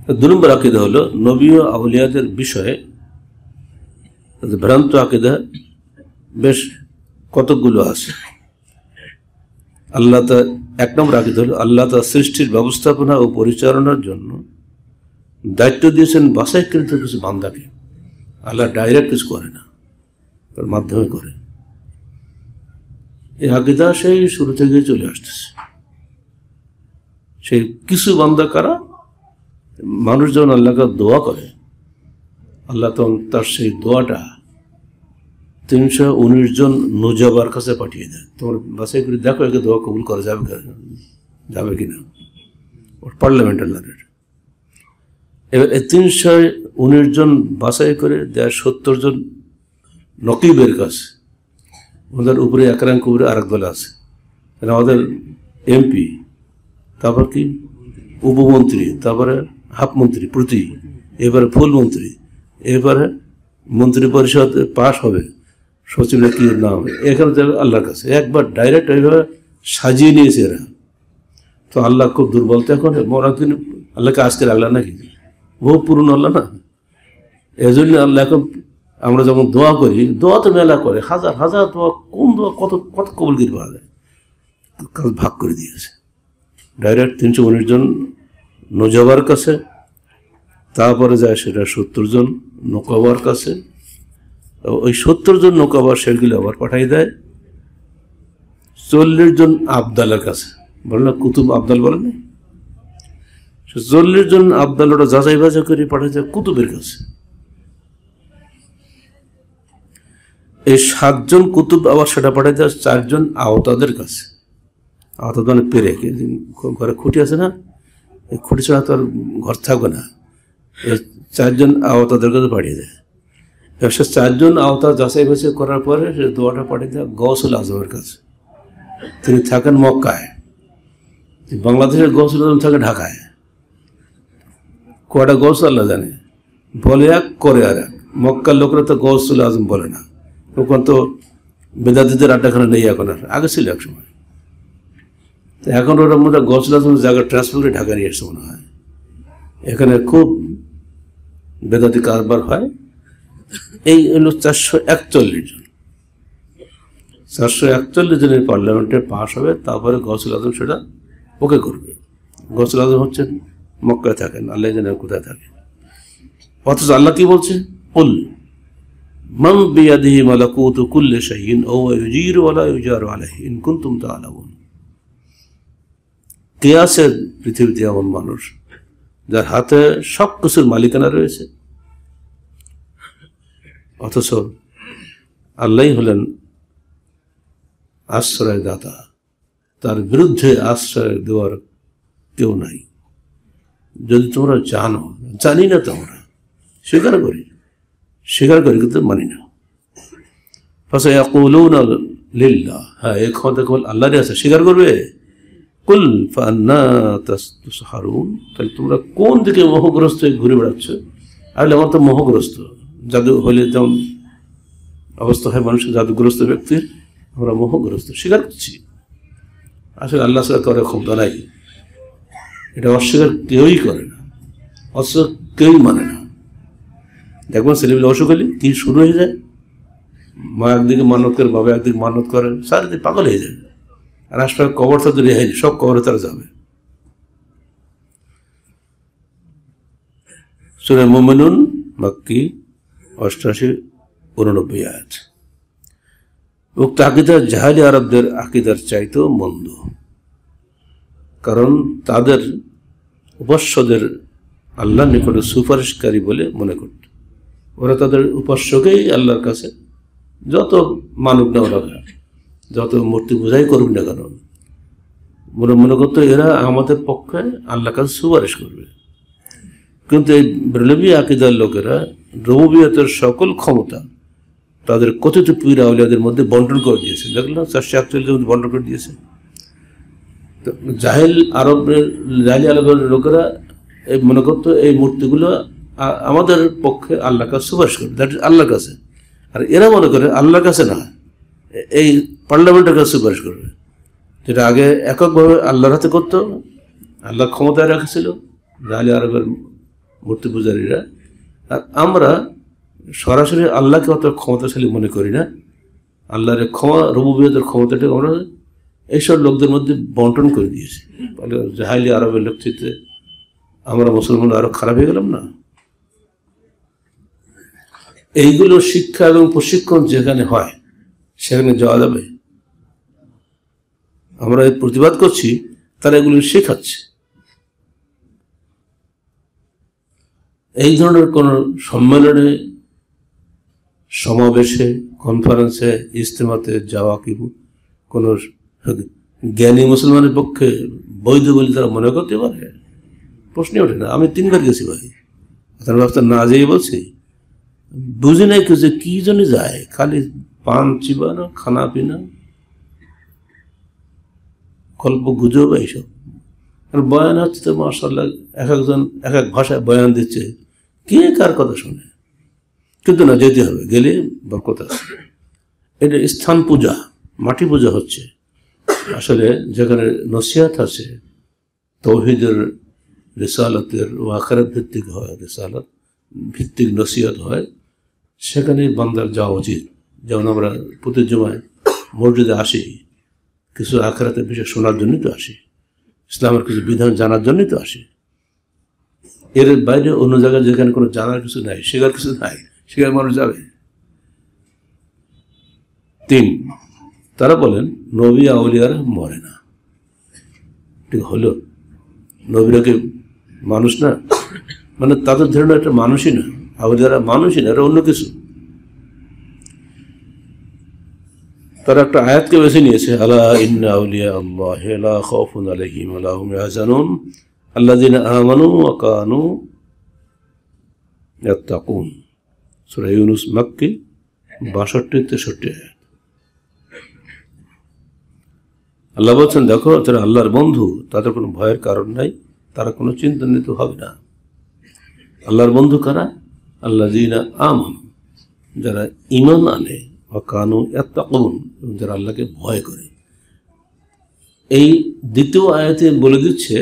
দুই নম্বর আকীদা হলো নবী ও আউলিয়াদের বিষয়ে ভ্রান্ত আকীদা বেশ কতকগুলো আছে। আল্লাহ তা এক নম্বর আকীদা হলো আল্লাহ তার সৃষ্টির ব্যবস্থাপনা ও পরিচালনার জন্য দায়িত্ব দিয়েছেন বাছাইকৃত কিছু বান্দাকে। আল্লাহ ডাইরেক্ট কিছু করে না, তার মাধ্যমে করে। এই আকীদা সেই শুরু থেকে চলে আসতেছে। সেই কিছু বান্দা কারা? মানুষ যখন আল্লাহকে দোয়া করে, আল্লাহ তখন তার সেই দোয়াটা 319 জন নুজাবার কাছে পাঠিয়ে দেয়। তোমার বাছাই করে দেখো একে দোয়া কবুল করা যাবে কিনা। ওর পার্লামেন্টের লারের এবার 319 জন বাছাই করে দেয় 70 জন নকিবের কাছে। ওদের উপরে এক র্যাঙ্ক উপরে আরেক দল আছে, আমাদের এমপি, তারপর কি উপমন্ত্রী, তারপরে হাফ মন্ত্রী প্রতি, এবারে ফুল মন্ত্রী, এবারে মন্ত্রী পরিষদ পাশ হবে, সচিবের কি নাম, এখানে যাবে আল্লাহর কাছে। একবার ডাইরেক্ট এইভাবে সাজিয়ে নিয়েছে এরা। তো আল্লাহ খুব দুর্বল। তো এখন মরাদিন আল্লাহকে আজকে রাখলাম নাকি? বহু পুরনো আল্লাহ না। এই জন্য আল্লাহ এখন আমরা যখন দোয়া করি, দোয়া তো মেলা করে, হাজার হাজার দোয়া, কোন দোয়া কত কত কবুলগির পাওয়া যায়, কাজ ভাগ করে দিয়েছে ডাইরেক্ট 319 জন নজাবার কাছে। তারপরে যায় সেটা 70 জন নৌকাবার কাছে। ওই 70 জন নৌকাবার সেগুলো আবার পাঠাই দেয় 40 জন আবদালের কাছে। বলে না কুতুব আবদাল, বলে না? 40 জন আবদাল ওটা যাচাই বাছাই করে পাঠাই যায় কুতুবের কাছে। এই 7 জন কুতুব আবার সেটা পাঠাই দেয় 4 জন আওতাদের কাছে। আওতাদ মানে পেরে, ঘরে খুঁটি আছে না, এই খুঁটি ছাড়া তো আর ঘর থাকবে না। এই 4 জন আওতাদের কাছে পাঠিয়ে দেয়। এবার সে 4 জন আওতা যাচাই বাছাই করার পরে সে দোয়াটা পাঠিয়ে দেয় গৌসুল আজমের কাছে। তিনি থাকেন মক্কায়, বাংলাদেশের গৌসুল আজম থাকে ঢাকায়। কয়টা গৌসুল আল্লাহ জানে, বলে এক করে আর এক। মক্কার লোকরা তো গৌসুল আজম বলে না, ওখান তো বেদাতিদের আড্ডাখানা নেই এখন, আর আগে ছিল এক সময়। তো এখন ওরা মধ্যে গৌসুল আজমের জায়গা ট্রান্সফার করে ঢাকা নিয়ে এসছে মনে হয়। এখানে খুব বেদাতি কারবার হয়। এই হলো 441 জন। 441 জনের পার্লামেন্টে পাশ হবে, তারপরে গৌসুল আজম সেটা ওকে করবে। গৌসুল আজম হচ্ছেন মক্কায় থাকেন, আল্লাহ জানেন কোথায় থাকে। অথচ আল্লাহ কি বলছে? কুল মান বিয়াদিহি মালাকুতু কুল্লি শাইইন ওয়া হুয়া ইউজিরু ওয়া লা ইউজারু আলাইহি ইন কুনতুম তা'লামুন। কে আছে পৃথিবীতে এমন মানুষ যার হাতে সব কিছুর মালিকানা রয়েছে, অথচ আল্লাহই হলেন আশ্রয়দাতা, তার বিরুদ্ধে আশ্রয় দেওয়ার কেউ নাই। যদি তোমরা জানো, জানি না তো আমরা স্বীকার করি কিন্তু মানি না। ফাসায়াকুলুনা লিল্লাহ, হ্যাঁ এই ক্ষমতা কেবল আল্লাহরই আছে, স্বীকার করবে। কুল ফান্না তাসহারুন, তাহলে তোমরা কোন দিকে মোহগ্রস্ত হয়ে ঘুরে বেড়াচ্ছ? আসলে আমার তো মোহগ্রস্ত, জাদু হলে যেমন অবস্থা হয় মানুষের, জাদুগ্রস্ত ব্যক্তির, আমরা মোহগ্রস্ত, স্বীকার করছি। আসলে আল্লাহ ছাড়া করার ক্ষমতা নাই, এটা অস্বীকার কেউই করে না, অস্বীকার কেউই মানে না। দেখবেন ছেলেমেলে অসুখ হলে কি শুরু হয়ে যায়, মা একদিকে মানত করে, বাবা একদিকে মানত করে, সারাদিন পাগল হয়ে যায়। আর আশপাশে কবর তো রেহাই, সব কবরে তারা যাবে। সূরা মুমিনুন মাক্কি 88-89 আয়াত। উক্ত আকীদা জাহেলি আরবদের আকীদার চাইতেও মন্দ, কারণ তাদের উপাস্যদের আল্লাহর নিকটে সুপারিশকারী বলে মনে করত। ওরা তাদের উপাস্যকেই আল্লাহর কাছে যত মানুক না ওরা, যত মূর্তি পূজাই করুক না কেন, মনে করতো এরা আমাদের পক্ষে আল্লাহর কাছে সুপারিশ করবে। কিন্তু এই বেরলভী আকীদার লোকেরা রুবুবিয়তের সকল ক্ষমতা তাদের কথিত পীর আউলিয়াদের মধ্যে বন্টন করে দিয়েছে। দেখলাম 441 মধ্যে বন্টন করে দিয়েছে। তো জাহেলি আরবের লোকেরা মনে করতো এই মূর্তিগুলো আমাদের পক্ষে আল্লাহর কাছে সুপারিশ করবে, দ্যাট ইজ আল্লাহর কাছে। আর এরা মনে করে আল্লাহর কাছে না, এই পার্লামেন্টের কাছে সুপারিশ করবে, যেটা আগে এককভাবে আল্লাহর হাতে করতো, আল্লাহ ক্ষমতায় রাখেছিল জাহেলি আরবের মূর্তি পূজারীরা। আর আমরা সরাসরি আল্লাহকে অত ক্ষমতাশালী মনে করি না। আল্লাহর রুবুবিয়তের ক্ষমতাটা আমরা এইসব লোকদের মধ্যে বন্টন করে দিয়েছি। ফলে জাহেলি আরবের লোক চিত্রে আমরা মুসলমান আরো খারাপ হয়ে গেলাম না? এইগুলো শিক্ষা এবং প্রশিক্ষণ যেখানে হয় সেখানে যাওয়া যাবে। আমরা প্রতিবাদ করছি, তারা এগুলো শেখাচ্ছে। এই ধরনের কোন সম্মেলনে, সমাবেশে, কনফারেন্সে, ইজতেমাতে যাওয়া কি কোন জ্ঞানী মুসলমানের পক্ষে বৈধ বলে তারা মনে করতে পারে? প্রশ্নই ওঠে না। আমি 3 বার গেছি ভাই, তার ব্যবস্থা না যেয়ে বলছি বুঝি নাই যে কি জন্য যায়, খালি পান চিবানো, খানা পিনা, গল্প গুজব এইসব। আর বয়ান হচ্ছে তো মাশাআল্লাহ, এক একজন এক এক ভাষায় বয়ান দিচ্ছে, কে কার কথা শুনে। কিন্তু না, যেতে হবে, গেলে বরকত আছে। এটা স্থান পূজা, মাটি পূজা হচ্ছে। আসলে যেখানে নসিহত আছে, তৌহিদের, রিসালাতের ও আখিরাত ভিত্তিক হয়, রিসালাত ভিত্তিক নসিহত হয়, সেখানে বান্দার যাওয়া উচিত। যেমন আমরা প্রতি জুমায় মসজিদে আসি, কিছু আখিরাতের বিষয় শোনার জন্যই তো আসি, ইসলামের কিছু বিধান জানার জন্যই তো আসি। এর বাইরে অন্য জায়গায় যেখানে কোনো জানার কিছু নাই, শেখার কিছু নাই, সেখানে মানুষ যাবে। 3, তারা বলেন নবী আউলিয়ারা মরে না। ঠিক হলো? নবীরা কি মানুষ না? মানে তাদের ধারণা একটা মানুষই না, আউলিয়ারা মানুষই না, এটা অন্য কিছু। তারা একটা আয়াতকে বেছে নিয়েছে, আলা ইন্না আউলিয়া আল্লাহি লা খাউফুন আলাইহিম ওয়া লা হুম ইয়াহজানুন আল্লাযিনা আমানু ওয়া কানু ইয়াত্তাকুন। সূরা ইউনূস মক্কি 62-63 আয়াত। আল্লাহ বলছেন, দেখো তারা আল্লাহর বন্ধু, তাদের কোনো ভয়ের কারণ নাই, তারা কোনো চিন্তান্বিত হবে না। আল্লাহর বন্ধু কারা? আল্লাযিনা আমানু, যারা ঈমান আনে, ওয়া কানু ইয়াত্তাকুন, যারা আল্লাহকে ভয় করে। এই দ্বিতীয় আয়াতে বলে দিচ্ছে,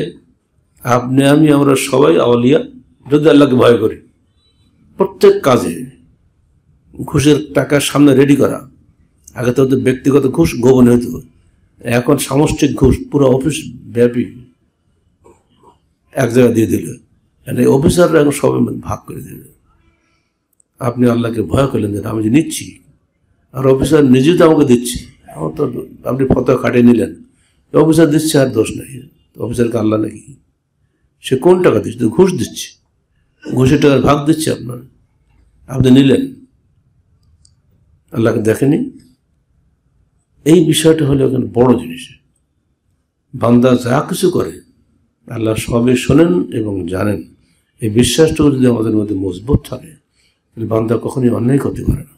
আপনি আমি আমরা সবাই আউলিয়া যদি আল্লাহকে ভয় করি। প্রত্যেক কাজে ঘুষের টাকা সামনে রেডি করা, আগে তো ব্যক্তিগত ঘুষ গোপনে হইত, এখন সামষ্টিক ঘুষ পুরো অফিস ব্যাপী এক জায়গায় দিয়ে দিল, অফিসাররা এখন সবাই ভাগ করে দিল। আপনি আল্লাহকে ভয় করলেন যে আমি যে নিচ্ছি, আর অফিসার নিজেও তো আমাকে দিচ্ছি, আমার তো আপনি ফটো কাটিয়ে নিলেন, অফিসার দিচ্ছে আর দোষ নেই, অফিসারকে আল্লাহ নাকি? সে কোন টাকা দিচ্ছে? ঘুষ দিচ্ছে, ঘুষের টাকার ভাগ দিচ্ছে আপনার, আপনি নিলেন, আল্লাহকে দেখেনি। এই বিষয়টা হলো এখানে বড় জিনিস। বান্দা যা কিছু করে আল্লাহ সবই শোনেন এবং জানেন। এই বিশ্বাসটুকু যদি আমাদের মধ্যে মজবুত থাকে, তাহলে বান্দা কখনোই অন্যায় করতে পারে না।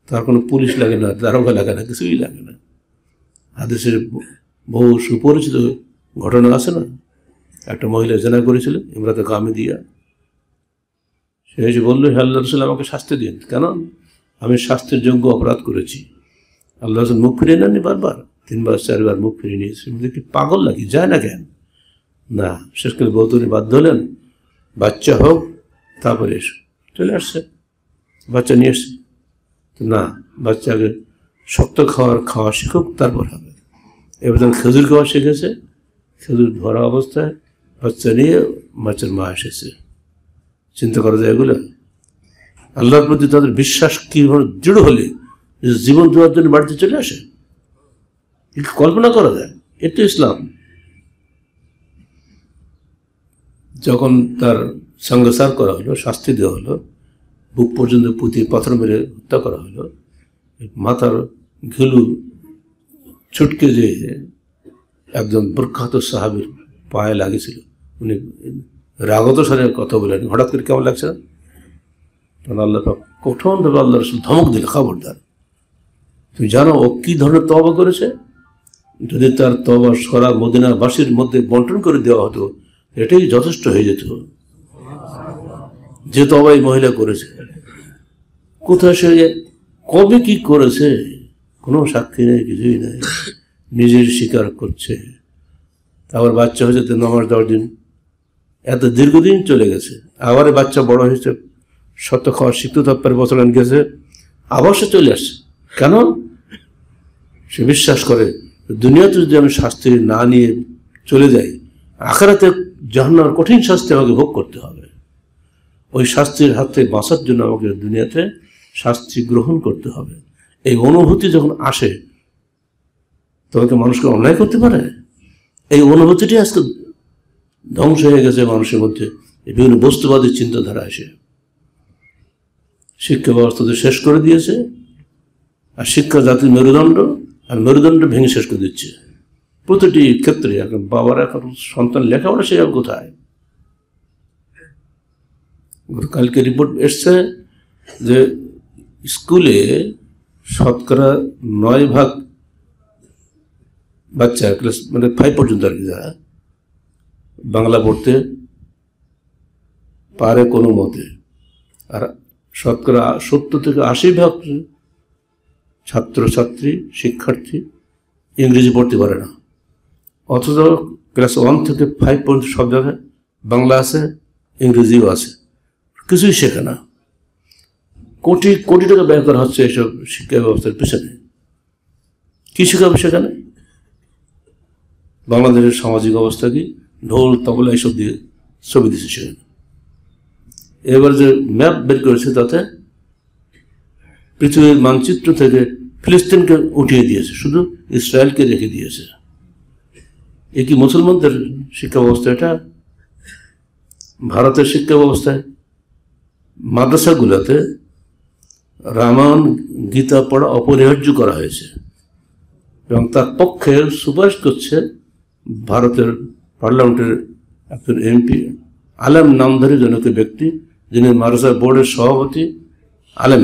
তার কোনো পুলিশ লাগে না, দারোগা লাগে না, কিছুই লাগে না। হাদিসের বহু সুপরিচিত ঘটনা আছে না, একটা মহিলা জেনা করেছিল, ইমরাতে গামিদিয়া। সে এসে বললো, হে আল্লাহ রাসূল, আমাকে শাস্তি দিন। কেন? আমি শাস্তির যোগ্য অপরাধ করেছি। আল্লাহ রাসূল মুখ ফিরিয়ে নেননি, বারবার 3 বার 4 বার মুখ ফিরিয়ে নিয়েছে। কি পাগল নাকি? যায় না কেন? না, শেষ করে বলতে উনি বাধ্য হলেন, বাচ্চা হোক তারপরে এসো। চলে আসছে, বাচ্চা নিয়ে এসছে। না, বাচ্চাকে শক্ত খাওয়া শিখুক, তারপর হবে। এবার যখন খেজুর খাওয়া শিখেছে, খেজুর ধরা অবস্থায় বাচ্চা নিয়ে বাচ্চার মা এসেছে। চিন্তা করা যায় এগুলো? আল্লাহর প্রতি তাদের বিশ্বাস কিভাবে দৃঢ় হলে জীবন দেওয়ার জন্য বাড়িতে চলে আসে, কল্পনা করা যায়? এটা ইসলাম। যখন তার সংসার করা হলো, শাস্তি দেওয়া হলো, বুক পর্যন্ত পুঁতি পাথর মেরে হত্যা করা হলো, মাথার ঘিলু ছুটকে যে একজন প্রখ্যাত সাহাবীর পায়ে লাগেছিল, উনি রাগত স্বরে কথা বলেন, হঠাৎ করে কেমন লাগছে না? তখন আল্লাহ কঠোরভাবে আল্লাহ রাসূল ধমক দিল, খবরদার, তুমি জানো ও কি ধরনের তওবা করেছে? যদি তার তওবা সারা মদিনাবাসীর মধ্যে বন্টন করে দেওয়া হতো, এটাই যথেষ্ট হয়ে যেত। যে তওবা এই মহিলা করেছে, কোথায় সে কবে কি করেছে, কোনো সাক্ষী নেই, কিছুই নেই, নিজের স্বীকার করছে। তারপর বাচ্চা হয়েছে, তো নামাজ 10 দিন, এত দীর্ঘদিন চলে গেছে, আবার বাচ্চা বড় হয়েছে, সত্য খাওয়া শিখতে তারপরে বছর গেছে, আবার সে চলে আসছে। কেন? সে বিশ্বাস করে দুনিয়াতে যদি আমি শাস্তি না নিয়ে চলে যাই, আখিরাতে জাহান্নামের কঠিন শাস্তি আমাকে ভোগ করতে হবে। ওই শাস্তির হাত থেকে বাঁচার জন্য আমাকে দুনিয়াতে শাস্তি গ্রহণ করতে হবে। এই অনুভূতি যখন আসে তখন তো মানুষকে অন্যায় করতে পারে। এই অনুভূতিটি আজকে ধ্বংস হয়ে গেছে মানুষের মধ্যে। বিভিন্ন বস্তুবাদী চিন্তাধারা এসে শিক্ষা ব্যবস্থা তো শেষ করে দিয়েছে, আর শিক্ষা জাতির মেরুদণ্ড, আর মেরুদণ্ড ভেঙে শেষ করে দিচ্ছে প্রতিটি ক্ষেত্রে। এখন বাবারা এখন সন্তান লেখাপড়া সেভাবে কোথায়? কালকে রিপোর্ট এসছে যে স্কুলে 9% বাচ্চা ক্লাস 5 পর্যন্ত আর কি যারা বাংলা পড়তে পারে কোনো মতে, আর 70 থেকে 80% ছাত্রছাত্রী শিক্ষার্থী ইংরেজি পড়তে পারে না। অথচ ক্লাস 1 থেকে 5 পর্যন্ত সব জায়গায় বাংলা আছে, ইংরেজিও আছে, কিছুই শেখে না। কোটি কোটি টাকা ব্যয় করা হচ্ছে এইসব শিক্ষা ব্যবস্থার পেছনে। কি শেখাবে সেখানে? বাংলাদেশের সামাজিক অবস্থা কি? ঢোল তবলা এইসব দিয়ে ছবি দিচ্ছে সেখানে। এবার যে ম্যাপ বের করেছে তাতে পৃথিবীর মানচিত্র থেকে ফিলিস্তিনকে উঠিয়ে দিয়েছে, শুধু ইসরায়েলকে রেখে দিয়েছে। এ কি মুসলমানদের শিক্ষা ব্যবস্থা? এটা ভারতের শিক্ষা ব্যবস্থায় মাদ্রাসাগুলোতে রামায়ণ গীতা পড়া অপরিহার্য করা হয়েছে, এবং তার পক্ষে সুপারিশ করছে ভারতের পার্লামেন্টের একজন এমপি, আলেম নামধারী জনক ব্যক্তি, যিনি মাদ্রাসা বোর্ডের সভাপতি আলেম,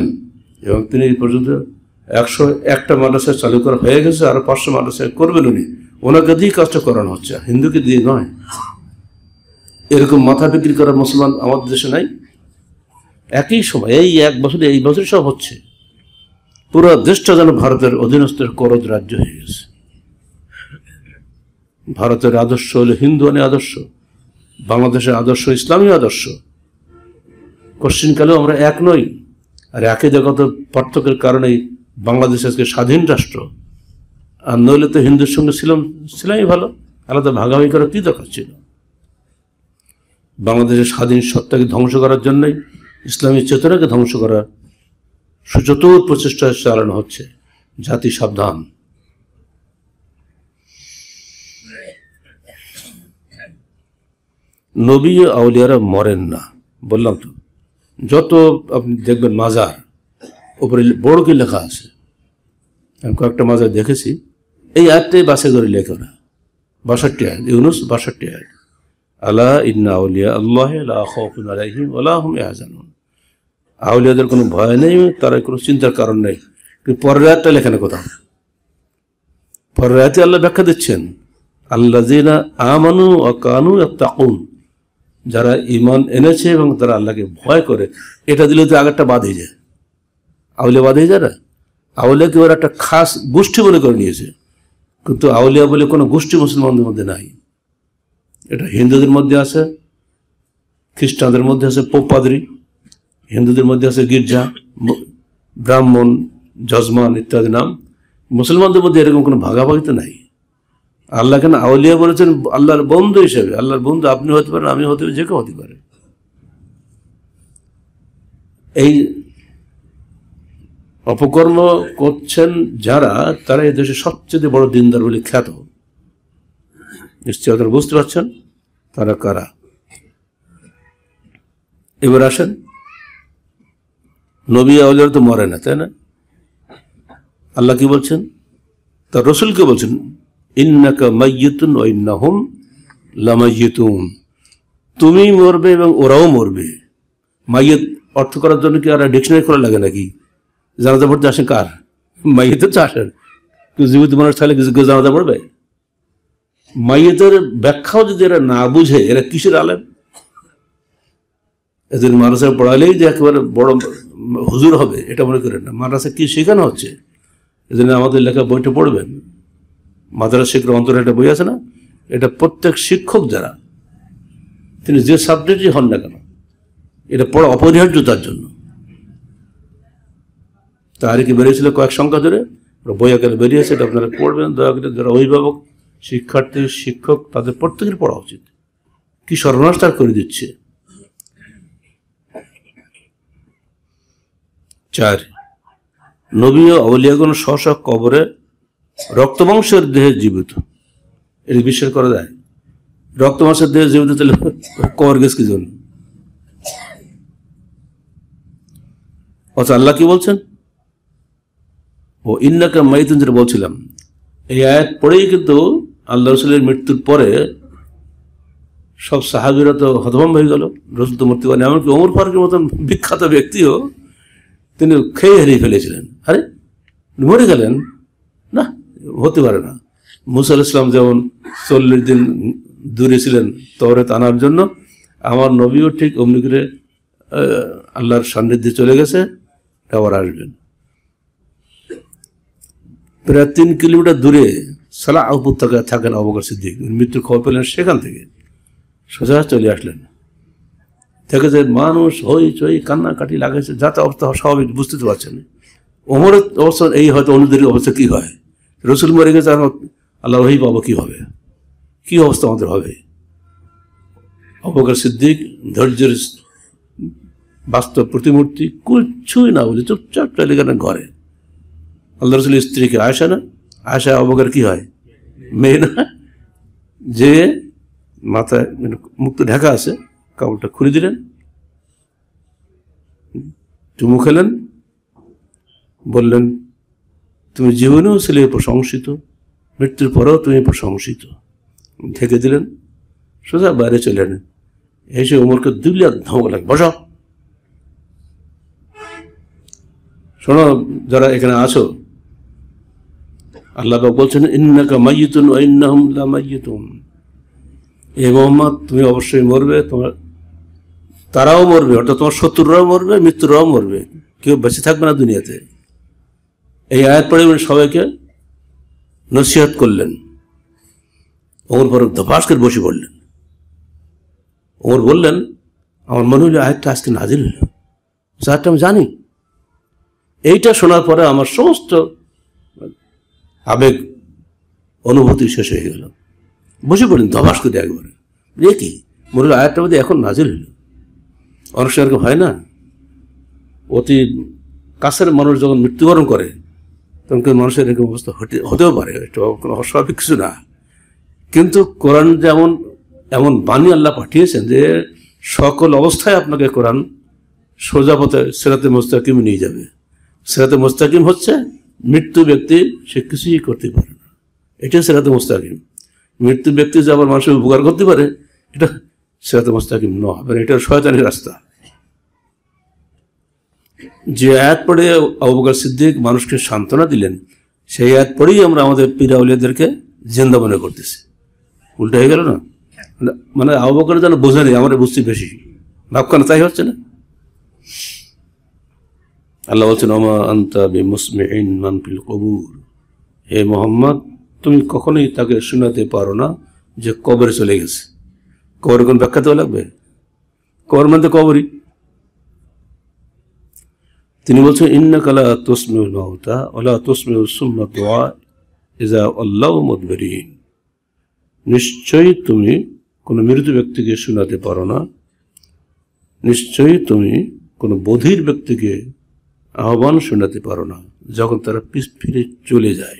এবং তিনি এই পর্যন্ত 101টা মাদ্রাসা চালু করা হয়ে গেছে, আর 500 মাদ্রাসায় করবেন উনি। ওনাকে দিয়ে কাজটা করানো হচ্ছে, হিন্দুকে দিয়ে নয়। এরকম মাথা বিক্রি করা মুসলমান আমাদের দেশে নাই। একই সময় এই এই বছর সব হচ্ছে। পুরো দেশটা যেন ভারতের অধীনস্থের করদ রাজ্য হয়ে গেছে। ভারতের আদর্শ হলো হিন্দুয়ানি আদর্শ, বাংলাদেশের আদর্শ ইসলামী আদর্শ। কোশ্চিনকালেও আমরা এক নই, আর একইগত পার্থক্যের কারণেই বাংলাদেশ আজকে স্বাধীন রাষ্ট্র। আর নইলে তো হিন্দুর সঙ্গে ছিলামই ভালো, আলাদা ভাগাভাগি করার কি দরকার ছিল? বাংলাদেশের স্বাধীন সত্তাকে ধ্বংস করার জন্যই, ইসলামী চেতনাকে ধ্বংস করার সুচতুর প্রচেষ্টা চালানো হচ্ছে। জাতি সাবধান। নবী আউলিয়ারা মরেন না, বললাম তো। যত আপনি দেখবেন মাজার উপরে বড় কি লেখা আছে, আমি কয়েকটা মাজার দেখেছি, এই আয়াতটাই বাসে করে লেখে ওরা। 62 আয়াত, ইউনূস 62 আয়াত। আলা ইন্না আউলিয়া আল্লাহ লা খাউফুন আলাইহিম ওয়া লা হুম ইয়াহজানুন। আউলিয়াদের কোনো ভয় নেই, তার কোনো চিন্তার কারণ নেই। কিন্তু পরের আয়াতটা লেখে না কোথাও। পরের আয়াতে আল্লাহ ব্যাখ্যা দিচ্ছেন, আল্লাযীনা আমানু ওয়া কানু ইয়াত্তাকুন, যারা ঈমান এনেছে এবং তারা আল্লাহকে ভয় করে। এটা দিলে তো আগেরটা বাদ হয়ে যায়। আউলিয়া বাদ হয়ে যায় না? আউলিয়াকে ওরা একটা খাস গোষ্ঠী মনে করে নিয়েছে, কিন্তু আউলিয়া বলে কোনো গোষ্ঠী মুসলমানদের মধ্যে নাই। এটা হিন্দুদের মধ্যে আছে, খ্রিস্টানদের মধ্যে আছে পোপাদ্রি, হিন্দুদের মধ্যে আছে গির্জা, ব্রাহ্মণ, যজমান ইত্যাদি নাম। মুসলমানদের মধ্যে এরকম কোনো ভাগাভাগিতা নাই। আল্লাহ কেন আউলিয়া বলেছেন? আল্লাহর বন্ধু হিসেবে। আল্লাহর বন্ধু আপনি হতে পারেন, আমি হতে পারি, যে কেউ হতে পারে। এই অপকর্ম করছেন যারা, তারা এই দেশে সবচেয়ে বড় দিনদার বলে খ্যাত। নিশ্চয় আপনারা বুঝতে পারছেন তারা কারা। এবার আসেন, নবী আউলিয়া তো মরে না, তাই না? আল্লাহ কি বলছেন? তার রসুলকে বলছেন, ইন্নাকা মাইয়িতুন ওয়া ইন্নাহুম লামাইয়িতুন, তুমি মরবে এবং ওরাও মরবে। মাইয়িত অর্থ করার জন্য কি আর ডিকশনারি করা লাগে নাকি? জানাজা পড়তে আসেন কার? মাইয়িতের তো আসেন। জীবিত মানুষ থাকলে কিছু কেউ জানাজা পড়বে? মাইয়িতের ব্যাখ্যাও যদি এরা না বুঝে, এরা কিসের আলেম? এদের মাদ্রাসায় পড়ালেই যে একেবারে বড় হুজুর হবে এটা মনে করেন না। মাদ্রাসা কি শেখানো হচ্ছে? এজন্য আমাদের লেখা বইটা পড়বেন। মাদ্রাসা শিক্ষার অন্তরে একটা বই আছে না, এটা প্রত্যেক শিক্ষক যারা তিনি যে সাবজেক্টই হন না কেন, এটা পড়া অপরিহার্য তার জন্য। তারিখে বেরিয়েছিল কয়েক সংখ্যা ধরে, বই আকারে বেরিয়েছে, এটা আপনারা পড়বেন দয়া করে। যারা অভিভাবক, শিক্ষার্থী, শিক্ষক, তাদের প্রত্যেকের পড়া উচিত। কি সর্বনাশ তার করে দিচ্ছে। 4, নবী ও আউলিয়াগণ স্ব কবরে রক্তমাংসের দেহে জীবিত। এর বিশ্বাস করা যায়? রক্তমাংসের দেহে জীবিত, তাহলে কবর গেছে কি জন্য? অথচ আল্লাহ কি বলছেন? ও ইন্নাকা মাইতুন, যেটা বলছিলাম, এই আয়াত পড়েই কিন্তু আল্লাহ রসুলের মৃত্যুর পরে সব সাহাবীরা তো হতভম্ব হয়ে গেল। রসুল তো মৃত্যুবান, এমনকি ওমর ফারুকের মতন বিখ্যাত ব্যক্তিও তিনি খেয়ে হারিয়ে ফেলেছিলেন। আরে মরে গেলেন? না, হতে পারে না। মুসা আলাইহিস সালাম যেমন 40 দিন দূরে ছিলেন তাওরাত আনার জন্য, আমার নবীও ঠিক অমনি করে আল্লাহর সান্নিধ্যে চলে গেছে, আবার আসবেন। প্রায় 3 কিলোমিটার দূরে সালাহ উপত্যকায় থাকেন আবু বকর সিদ্দিক। মৃত্যুর খবর পেলেন সেখান থেকে, সোজা চলে আসলেন। দেখে যে মানুষ হইচই কান্নাকাটি লাগাইছে, যাতে অবস্থা স্বাভাবিক, বুঝতে তো পারছেন। ওমরের অবস্থা এই, হয়তো অনুদের অবস্থা কি হয়? রসুল মরে গেছে, আল্লাহ রহি পাবো কি হবে, কি অবস্থা আমাদের হবে? আবু বকর সিদ্দিক ধৈর্যের বাস্তব প্রতিমূর্তি, কিছুই না বলে চুপচাপ চলে গেলেন ঘরে। আল্লাহ রসুলের স্ত্রীকে আয়েশা, না আয়েশা আবু বকর কি হয়, মেয়ে না, যে মাথায় মুক্ত ঢাকা আছে, কাপড়টা খুলে দিলেন, চুমু খেলেন, বললেন তুমি জীবনেও ছিলে প্রশংসিত, মৃত্যুর পরেও তুমি প্রশংসিত। ঢেকে দিলেন, সোজা বাইরে চলে এলেন। এসে ওমরকে 2 লাখ ধমক লাগে, বসাও। শোনো যারা এখানে আছো, আল্লাহ পাক বলছেন ইন্নাকা মাইয়িতুন ওয়া ইন্নাহুম লামাইয়িতুন, এ মুহাম্মদ তুমি অবশ্যই মরবে, তারাও মরবে, অর্থাৎ তোমার শত্রুরাও মরবে, মৃত্যুরাও মরবে, কেউ বেঁচে থাকবে না দুনিয়াতে। এই আয়াত পড়ে সবাইকে নসিহত করলেন। ওমর ফারুক ধপাস করে বসে পড়লেন। ওমর বললেন আমার মনে হলো আয়াতটা আজকে নাজিল হলো, আয়াতটা আমি জানি। এইটা শোনার পরে আমার সমস্ত আবেগ অনুভূতি শেষ হয়ে গেল। বসে পড়লেন ধপাস করে একবারে। কি মনে হলো আয়াতটা বোধহয় এখন নাজিল হলো। অনেক সময় এরকম হয় না, অতি কাছের মানুষ যখন মৃত্যুবরণ করে তখন মানুষের এরকম অবস্থা হতেও পারে, এটা কোনো অস্বাভাবিক কিছু না। কিন্তু কোরআন যেমন এমন বাণী আল্লাহ পাঠিয়েছেন যে সকল অবস্থায় আপনাকে কোরআন সোজা পথে সিরাতে মুস্তাকিম নিয়ে যাবে। সিরাতে মুস্তাকিম হচ্ছে মৃত্যু ব্যক্তি সে কিছুই করতে পারে না, এটাই সিরাতে মুস্তাকিম। মৃত্যু ব্যক্তি যে আবার মানুষের উপকার করতে পারে, এটা সিরাতে মুস্তাকিম নয়, এটা শয়তানের রাস্তা। যে আয়াত পড়ে আবু বকর সিদ্দিক মানুষকে সান্ত্বনা দিলেন, সেই আয়াত পড়েই আমরা আমাদের পীর আউলিয়াদেরকে জিন্দা মনে করতেছি। উল্টো হয়ে গেল না? মানে আবু বকর যেন বোঝে নেই, আমরা বুঝছি বেশি, ভাবখানা তাই হচ্ছে না। আল্লাহ বলছেন ওমা আনতা বিমুসমিইন মান ফিল কুবুর, হে মুহাম্মদ তুমি কখনোই তাকে শোনাতে পারো না যে কবরে চলে গেছে। কবরে কোন ব্যাখ্যা দেওয়া লাগবে? কবর মানে কবরই। তিনি বলছেন ইন্নাকা লা তুসমিউল মাউতা ওয়া লা তুসমিউস সুম্মা দুআ ইযা আল্লাহু মুদবিরিন, নিশ্চয়ই তুমি কোনো মৃত ব্যক্তিকে শোনাতে পারো না, নিশ্চয়ই তুমি কোনো বধির ব্যক্তিকে আহ্বান শোনাতে পারো না যখন তারা পিছ ফিরে চলে যায়।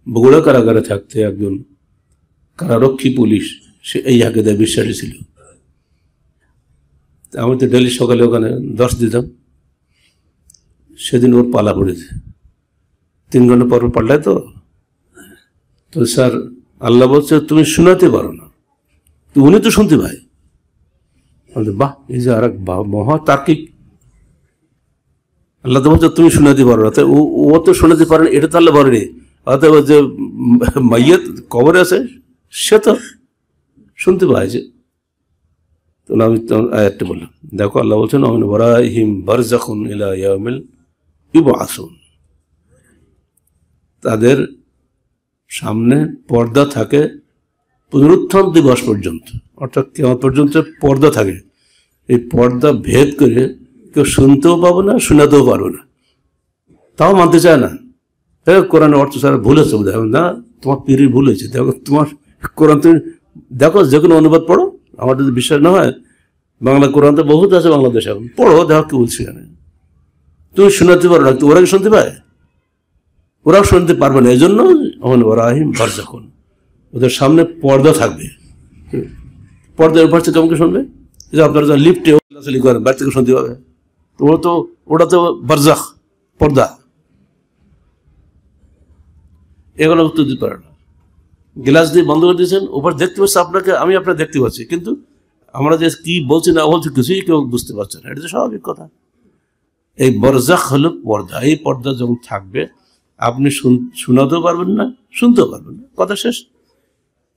বগুড়া কারাগারে থাকতে একজন কারারক্ষী পুলিশ, সে এই আকিদায় বিশ্বাসী ছিল। আমি তো ডেলি সকালে ওখানে 10 দিতাম। সেদিন ওর পালা পড়েছে, 3 ঘন্টা পর পাল্টায় তো স্যার আল্লাহ বলছে তুমি শোনাতে পারো না, উনি তো শুনতে পায়। বাহ, এই যে আর এক মহাতার্কিক। আল্লাহ তো বলছে তুমি শোনাতে পারো না, ও তো শোনাতে পারে না, এটা তো আল্লাহ বলেনি। অর্থাৎ যে মাইয়াত কবরে আছে সে তো শুনতে পায়। যে তো আমি আয়াতটা বললাম, দেখো আল্লাহ বলছেন ওয়ারাইহিম বারযাখুন ইলা ইয়াউমিল ইউবআসুন, তাদের সামনে পর্দা থাকে পুনরুত্থান দিবস পর্যন্ত, অর্থাৎ কিয়ামত পর্যন্ত পর্দা থাকে। এই পর্দা ভেদ করে কেউ শুনতেও পাবো না, শোনাতেও পারবো না, তাও মানতে চায় না। কোরআনের অর্থ ছাড়া ভুল হচ্ছে বোধ হয়। না, তোমার পীরের ভুল হয়েছে। দেখো তোমার কোরআন তুমি দেখো, যে কোনো অনুবাদ পড়ো। আমার যদি বিশ্বাস না হয়, বাংলা কোরআন তো বহুত আছে বাংলাদেশে, এখন পড়ো, দেখো কি বলছি। এখানে তুমি শোনাতে পারো না, ওরা কি শুনতে পায়? ওরাও শুনতে পারবে না। এই জন্য ওরাহিম বারজাখুন, ওদের সামনে পর্দা থাকবে। পর্দার উপর থেকে তোমাকে শুনবে। যে আপনারা যা লিফটে চলাচলি করেন, বাড়ি থেকে শুনতে পাবে। তো ওটা তো বারজাখ, পর্দা। এগুলো উত্তর দিতে পারে না। গ্লাস দিয়ে বন্ধ করে দিয়েছেন, ওপর দেখতে পাচ্ছি আপনাকে, আমি আপনার দেখতে পাচ্ছি, কিন্তু আমরা যে কি বলছি না বলছি কিছুই কেউ বুঝতে পারছে না। এটা তো স্বাভাবিক কথা। এই বরজাখ হলো পর্দা। এই পর্দা যখন থাকবে, আপনি শোনাতেও পারবেন না, শুনতেও পারবেন না, কথা শেষ।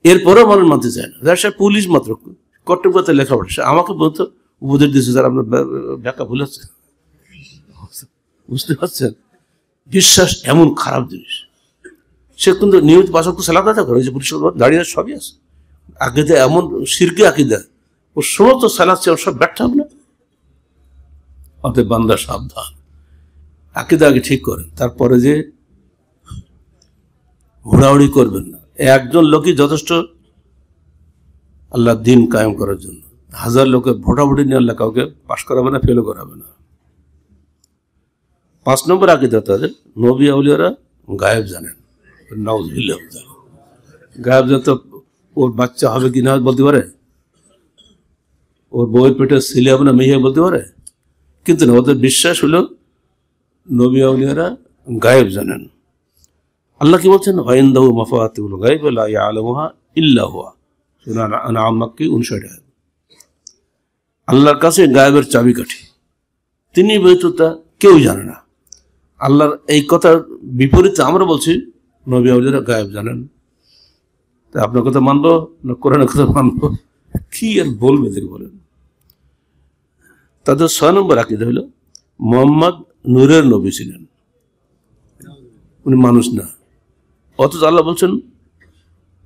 এরপরেও মানুষ মানতে চায় না। সে পুলিশ মাত্র কর্তব্যতে লেখাপড়া, সে আমাকে বলতো উপদেশ দিয়েছে, স্যার আপনার ব্যাখ্যা ভুল হচ্ছে। বুঝতে পারছেন? বিশ্বাস এমন খারাপ জিনিস। সে কিন্তু নিয়মিত 5 ওয়াক্ত সালাত আদায় করে, যে পুলিশ দাঁড়িয়ে সবই আছে। আকিদা এমন শিরকি আকিদা, ও সমস্ত সালাত সব ব্যর্থ হবে না। অতএব বান্দা সাবধান, আকিদা আগে ঠিক করেন, তারপরে যে হুড়াহুড়ি করবেন না। একজন লোকই যথেষ্ট আল্লাহ দিন কায়েম করার জন্য। 1000 লোকের ভোটাভুটি নিয়ে আল্লাহ কাউকে পাশ করাবে না, ফেলও করাবে না। 5 নম্বর আকিদা তাদের, নবী আউলিয়ারা গায়েব জানেন। নাউযুবিল্লাহ, গায়েব জানতো ওর বাচ্চা হবে কি না বলতে পারে, ওর বউয়ের পেটে ছেলে হবে না মেয়ে হবে বলতে পারে, কিন্তু না, ওদের বিশ্বাস হলো নবী আউলিয়ারা গায়েব জানেন। আল্লাহ কি বলছেন? ওয়াইনদাহু মাফাতিহুল গায়ব লা ইয়ালামুহা ইল্লা হুয়া, সূরা আনআম মাক্কি 59 আয়াত। আল্লাহর কাছে গায়েবের চাবিকাঠি, তিনি ব্যতীত তা কেউ জানে না। আল্লাহর এই কথার বিপরীতে আমরা বলছি নবী আউলিয়ারা গায়েব জানেন। তা আপনার কথা মানবো না কোরআনের কথা মানবো? কি আর বলবে দেখে বলেন। তাদের 6 নম্বর আকীদা হলো মুহাম্মদ নূরের নবী ছিলেন, উনি মানুষ না। অথচ আল্লাহ বলছেন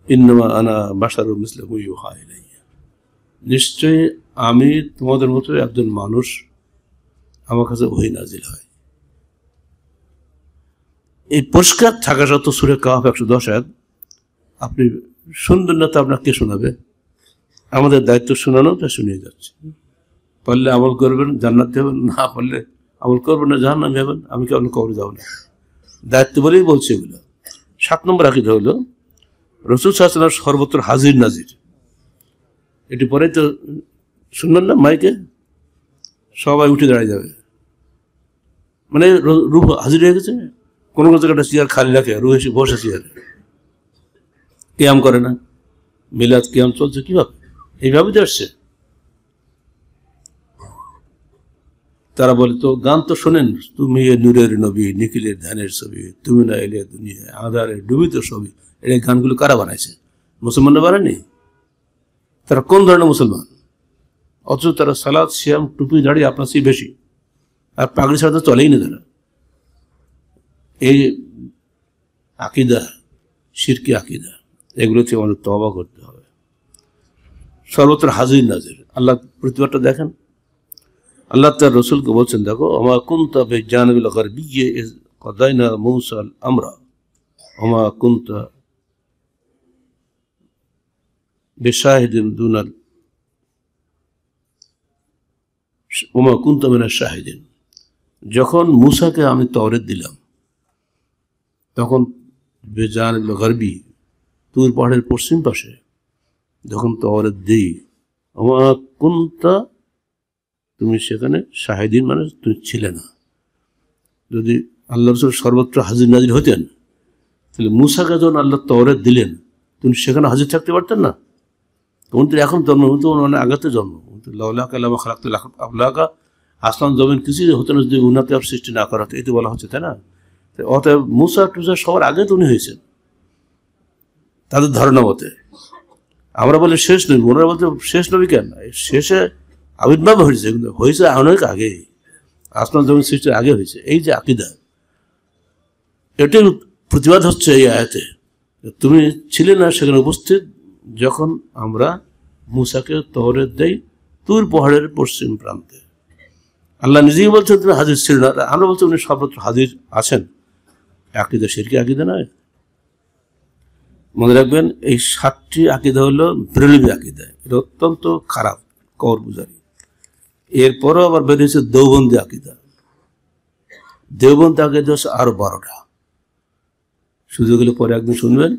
ইন্নামা আনা বাশারুম মিসলুকুম ইউহা ইলাইয়া, নিশ্চয়ই আমি তোমাদের মতো একজন মানুষ, আমার কাছে ওহী নাজিল হয়। এই পরিষ্কার থাকা সত্ত্বেও সূরা কাহফ 110 আয়াত আপনি শুনবেন না, তো আপনাকে কে শোনাবে? আমাদের দায়িত্ব শোনানো, তা শুনিয়ে যাচ্ছে। পারলে আমল করবেন, জান্নাতে হবেন, না পারলে আমল করবেন না, জাহান্নামে হবেন। আমি কেমন কবরে যাব না, দায়িত্ব বলেই বলছি এগুলো। 7 নম্বর আকীদা হলো রাসূল সাল্লাল্লাহু আলাইহি ওয়াসাল্লাম সর্বত্র হাজির নাজির। এটি পরে তো শুনবেন না, মাইকে সবাই উঠে দাঁড়িয়ে যাবে, মানে রূহ হাজির হয়ে গেছে। কোনো কোনো জায়গাটা চেয়ার খালি রাখে, রূহ এসে বসে চেয়ারে। কিয়াম করে না, মিলাদ কিয়াম চলছে কিভাবে? এইভাবে তো আসছে। তারা বলে, তো গান তো শোনেন, তুমি এ নূরের নবী, নিখিলের ধ্যানের ছবি, তুমি না এলে দুনিয়া আঁধারে ডুবিত ছবি। এই গানগুলো কারা বানাইছে? মুসলমানরা বানায়নি। তারা কোন ধরনের মুসলমান? অথচ তারা সালাত, সিয়াম, টুপি, দাঁড়িয়ে আপনার চেয়ে বেশি, আর পাগড়ি ছাড়া তো চলেই না তারা। এই আকিদা শিরকি আকিদা, এগুলো থেকে আমাদের তওবা করতে হবে। সর্বত্র হাজির নাজির, আল্লাহ প্রতিবাদটা দেখেন। আল্লাহ তার রসুলকে বলছেন, দেখো ওমা কুনতা বিজানিবিল গারবিয়্যি ইয কাদাইনা মূসাল আমরা ওমা কুনতা বিশাহিদিন দুনাল ওমা কুনতা মিনাশ শাহিদিন। যখন মূসাকে আমি তাওরাত দিলাম, তখন বিজানিবিল গারবি, তুর পাহাড়ের পশ্চিম পাশে যখন তাওরাত দিই, ওমা কুনতা, তুমি সেখানে শাহিদিন, মানে তুমি ছিলে না। যদি আল্লাহ রসুল সর্বত্র হাজির নাজির হতেন, তাহলে মূসাকে যখন আল্লাহ তাওরাত দিলেন, তুমি সেখানে হাজির থাকতে পারতেন না। তখন তো এখন জন্ম, তো মানে আগাতে জন্ম। আল্লাহকা আসমান জমিন কিছুই হতো না যদি উন্নতি সৃষ্টি না করা হতো, এই তো বলা হচ্ছে, তাই না? অতএব মূসা টুসা সবার আগে তো উনি হয়েছেন তাদের ধারণা মতে। আমরা বলি শেষ নবী, ওনারা বলতে শেষ নবী কেন? শেষে আবির্ভাব হয়েছে, কিন্তু হয়েছে অনেক আগে, আসমান জমিন সৃষ্টির আগে হয়েছে। এই যে আকিদা, এটির প্রতিবাদ হচ্ছে এই আয়াতে, তুমি ছিলে না সেখানে উপস্থিত যখন আমরা মূসাকে তওরাত দেই তুর পাহাড়ের পশ্চিম প্রান্তে। আল্লাহ নিজেই বলছেন তুমি হাজির ছিল না, আমরা বলছি উনি সর্বত্র হাজির আছেন। আকীদা শিরকি আকীদা নয়। মনে রাখবেন এই 7টি আকীদা হলো বেরেলভী আকীদা, এটা অত্যন্ত খারাপ, কবর পূজারী। এরপরও আবার বেরিয়েছে দেওবন্দি আকীদা। দেওবন্দি আকীদা হচ্ছে আরো 12টা, সুযোগ হলে পরে একদিন শুনবেন।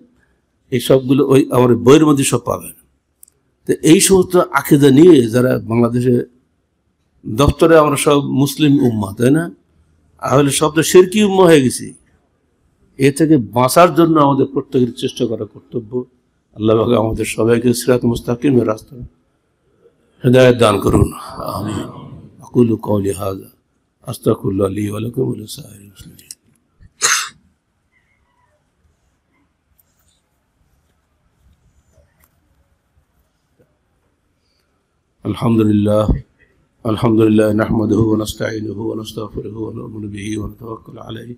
এই সবগুলো ওই আমার বইয়ের মধ্যে সব পাবেন। তো এই সমস্ত আকীদা নিয়ে যারা বাংলাদেশে দপ্তরে আমরা সব মুসলিম উম্মাহ, তাই না? তাহলে সব তো শিরকি উম্মাহ হয়ে গেছি। এ থেকে বাঁচার জন্য আমাদের প্রত্যেকের চেষ্টা করা কর্তব্য। আল্লাহ পাক আমাদের সবাইকে সিরাত মুস্তাকিমের রাস্তা হিদায়াত দান করুন, আমিন। আকুলু কওলি হাযা আস্তাগফিরুল্লাহ লি ওয়া লাকুম ওয়া লিসাইরিল মুসলিমিন। আলহামদুলিল্লাহ নাহমাদুহু ওয়া নাস্তাঈনুহু ওয়া নাস্তাগফিরুহু ওয়া নু'মিনু বিহি ওয়া নাতাওয়াক্কালু আলাইহি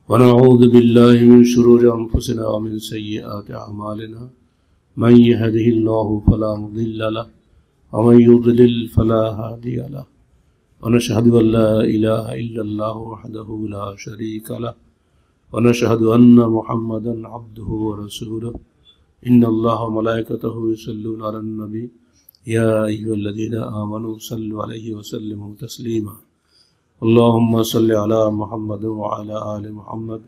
ওয়া নাউযু বিল্লাহি মিন শুরুরি আনফুসিনা ওয়া মিন সাইয়্যাতি আ'মালিনা মান ইয়াহদিহিল্লাহু ফালা মুদিল্লা লাহু ওয়া মান ইউদ্লিল ফালা হাদিয়া লাহু ওয়া নাশহাদু আন লা ইলাহা ইল্লাল্লাহু ওয়াহদাহু লা শারীকা লাহু ওয়া নাশহাদু আন্না মুহাম্মাদান আবদুহু ওয়া রাসূলুহু ইন্নাল্লাহা ওয়া মালায়েকাতাহু ইউসাল্লুনা আলান নবী يا أيها الذين آمنوا صلوا عليه وسلموا تسليما اللهم صل على محمد وعلى آل محمد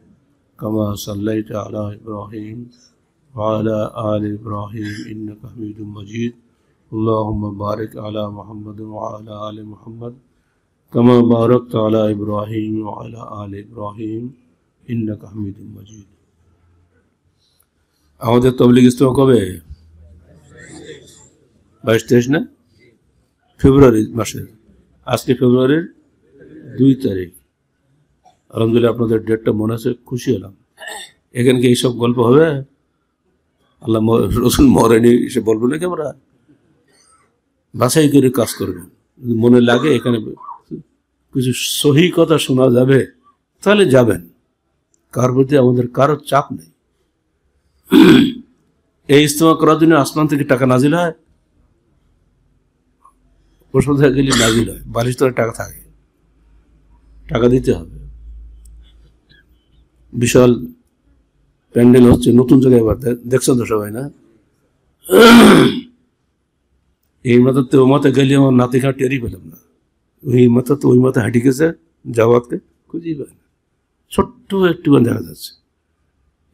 كما صليت على إبراهيم وعلى آل إبراهيم إنك حميد مجيد اللهم بارك على محمد وعلى آل محمد كما باركت على إبراهيم وعلى آل إبراهيم إنك حميد مجيد। আমাদের তাবলীগ ইজতেমা কবে? 22-23 না, ফেব্রুয়ারি মাসের। আজকে ফেব্রুয়ারির 2 তারিখ। আলহামদুলিল্লাহ আপনাদের ডেটটা মনে আছে, খুশি হলাম। এখানে কি এইসব গল্প হবে? আল্লাহ রসুল মরেনি এসে বলবো নাকি? আমরা বাছাই করে কাজ করবেন। যদি মনে লাগে এখানে কিছু সহি কথা শোনা যাবে তাহলে যাবেন, কার প্রতি আমাদের কারো চাপ নেই। এই ইজতেমা করার জন্য আসমান থেকে টাকা নাজিল হয়? ওষুধ গেলে নাজিল হয়, বালিশ তলায় টাকা থাকে, টাকা দিতে হবে। বিশাল প্যান্ডেল হচ্ছে নতুন জায়গায়, এবার দেখছেন তো সবাই, না? এই মাথাতে ও মাথা গেলে আমার নাতি ঘাট টেরই পেলাম না। ওই মাথা তো ওই মাথা হাঁটি গেছে, যাওয়াতে খুঁজেই পায় না, ছোট্ট একটুখানি দেখা যাচ্ছে।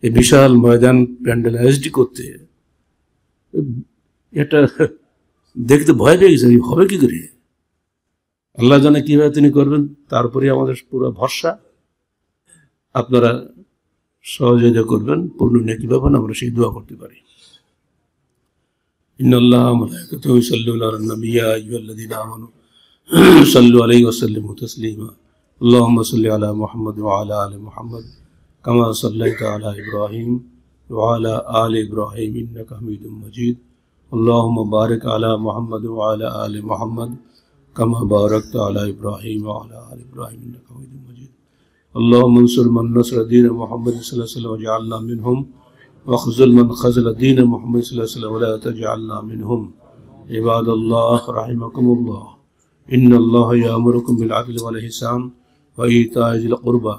এই বিশাল ময়দান প্যান্ডেল আয়োজিত করতে এটা দেখতে ভয় পেয়ে গেছে, হবে কি করে? আল্লাহ জানে কিভাবে তিনি করবেন, তারপরে আমাদের পুরো ভরসা। আপনারা সহযোগিতা করবেন, পূর্ণ নেকি পাবেন, আমরা সেই দোয়া করতে পারি। ইন্নাল্লাহা ওয়া মালায়েকাতুহু ইউসাল্লুনা আলান নবী ইয়া আইয়ুহাল্লাযীনা আমানু সাল্লু আলাইহি ওয়া সাল্লিমু তাসলিমা আল্লাহুম্মা সাল্লি আলা মুহাম্মাদ ওয়া আলা আলি মুহাম্মাদ কামা সাল্লাইতা আলা ইব্রাহিম ওয়া আলা আলি ইব্রাহিম ইন্নাকা হামিদুম মাজিদ اللهم بارك على محمد وعلى آل محمد كما باركت على إبراهيم وعلى آل إبراهيم إنك حميد مجيد اللهم انصر من نصر دين محمد صلى الله عليه وسلم وجعلنا منهم واخذل من خذل دين محمد صلى الله عليه وسلم ولا تجعلنا منهم عباد الله رحمكم الله إن الله يأمركم بالعدل والإحسان وإيتاء ذي القربى